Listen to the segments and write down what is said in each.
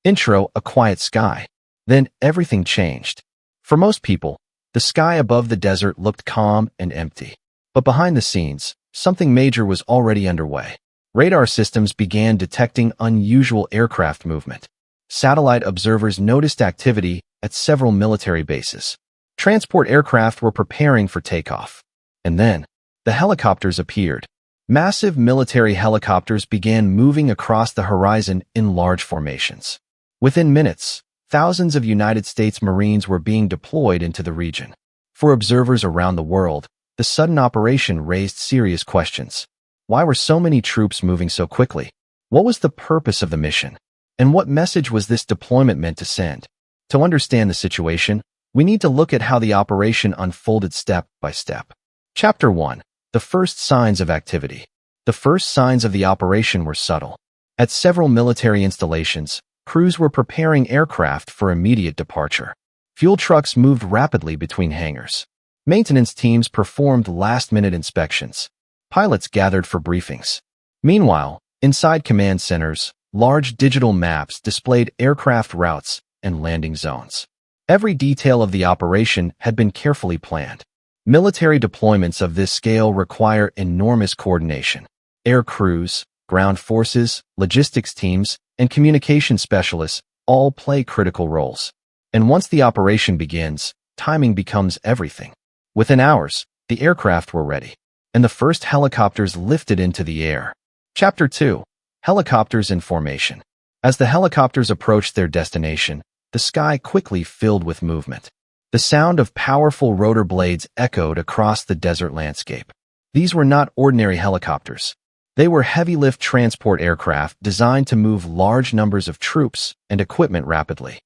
Intro: a quiet sky. Then everything changed. For most people, the sky above the desert looked calm and empty. But behind the scenes, something major was already underway. Radar systems began detecting unusual aircraft movement. Satellite observers noticed activity at several military bases. Transport aircraft were preparing for takeoff. And then, the helicopters appeared. Massive military helicopters began moving across the horizon in large formations. Within minutes, thousands of United States Marines were being deployed into the region. For observers around the world, the sudden operation raised serious questions. Why were so many troops moving so quickly? What was the purpose of the mission? And what message was this deployment meant to send? To understand the situation, we need to look at how the operation unfolded step by step. Chapter 1. The first signs of activity. The first signs of the operation were subtle. At several military installations, crews were preparing aircraft for immediate departure. Fuel trucks moved rapidly between hangars. Maintenance teams performed last-minute inspections. Pilots gathered for briefings. Meanwhile, inside command centers, large digital maps displayed aircraft routes and landing zones. Every detail of the operation had been carefully planned. Military deployments of this scale require enormous coordination. Air crews, ground forces, logistics teams, and communication specialists all play critical roles. And once the operation begins, timing becomes everything. Within hours, the aircraft were ready, and the first helicopters lifted into the air. Chapter 2. Helicopters in formation. As the helicopters approached their destination, the sky quickly filled with movement. The sound of powerful rotor blades echoed across the desert landscape. These were not ordinary helicopters. They were heavy-lift transport aircraft designed to move large numbers of troops and equipment rapidly.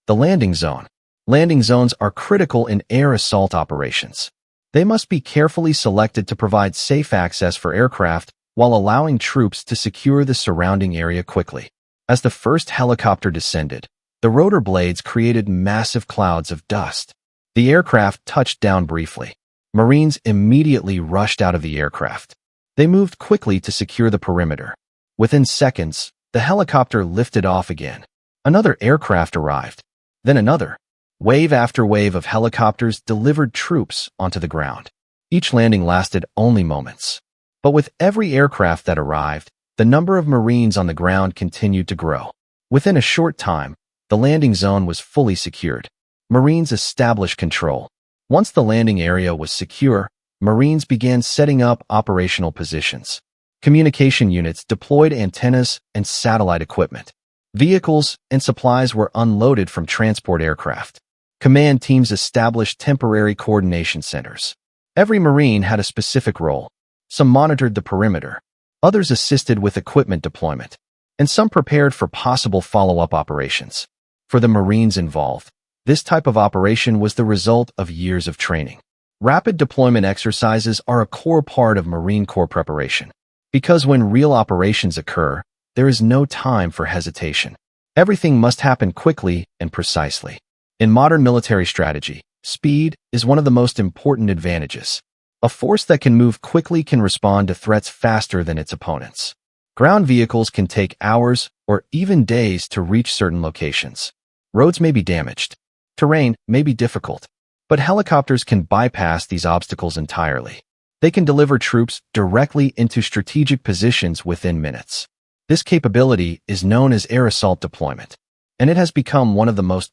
The landing zone. Landing zones are critical in air assault operations. They must be carefully selected to provide safe access for aircraft while allowing troops to secure the surrounding area quickly. As the first helicopter descended, the rotor blades created massive clouds of dust. The aircraft touched down briefly. Marines immediately rushed out of the aircraft. They moved quickly to secure the perimeter. Within seconds, the helicopter lifted off again. Another aircraft arrived. Then another. Wave after wave of helicopters delivered troops onto the ground. Each landing lasted only moments. But with every aircraft that arrived, the number of Marines on the ground continued to grow. Within a short time, the landing zone was fully secured. Marines established control. Once the landing area was secure, Marines began setting up operational positions. Communication units deployed antennas and satellite equipment. Vehicles and supplies were unloaded from transport aircraft. Command teams established temporary coordination centers. Every Marine had a specific role. Some monitored the perimeter. Others assisted with equipment deployment. And some prepared for possible follow-up operations. For the Marines involved, this type of operation was the result of years of training. Rapid deployment exercises are a core part of Marine Corps preparation. Because when real operations occur, there is no time for hesitation. Everything must happen quickly and precisely. In modern military strategy, speed is one of the most important advantages. A force that can move quickly can respond to threats faster than its opponents. Ground vehicles can take hours or even days to reach certain locations. Roads may be damaged. Terrain may be difficult. But helicopters can bypass these obstacles entirely. They can deliver troops directly into strategic positions within minutes. This capability is known as air assault deployment, and it has become one of the most